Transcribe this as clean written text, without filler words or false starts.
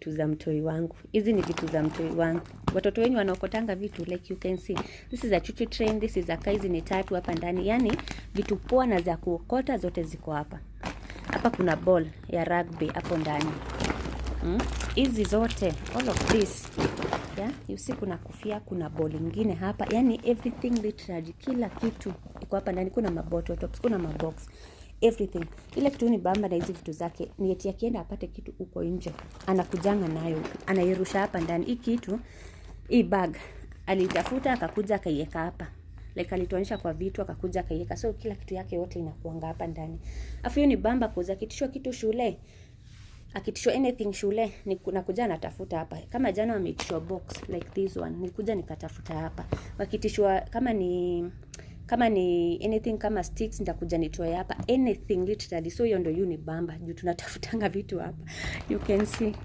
vitu za mtoi wangu. Hizi ni vitu za mtoi wangu. Watoto wenyu wanaokotanga vitu like you can see. This is a chuchu train, this is a kaizi ni 3 hapa ndani. Yaani vitu poa na za kuokota zote ziko hapa. Hapa kuna ball ya rugby hapo ndani. Hizi zote, all of this. Yeah, you see kuna kofia, kuna ball ingine hapa. Yaani everything literally, kila kitu iko hapa ndani. Kuna mabottle tops, kuna mabox, everything. Ile kitu ni bamba na hizi vitu zake ni eti akienda apate kitu huko nje anakujanga nayo, anairusha hapa ndani. Hii kitu, hii bag alitafuta akakuja akaiweka hapa, like alitoanisha kwa vitu akakuja akaiweka, so kila kitu yake yote inakuanga hapa ndani. Afu hiyo ni bamba kuza kitishwa kitu shule, akitishwa anything shule ni nakuja natafuta hapa. Kama jana wameitishwa box like this one, nikuja nikatafuta hapa. Wakitishwa kama ni anything kama sticks nitakuja nitoe hapa, anything literally. So hiyo ndio ni bamba juu tunatafutanga vitu hapa, you can see.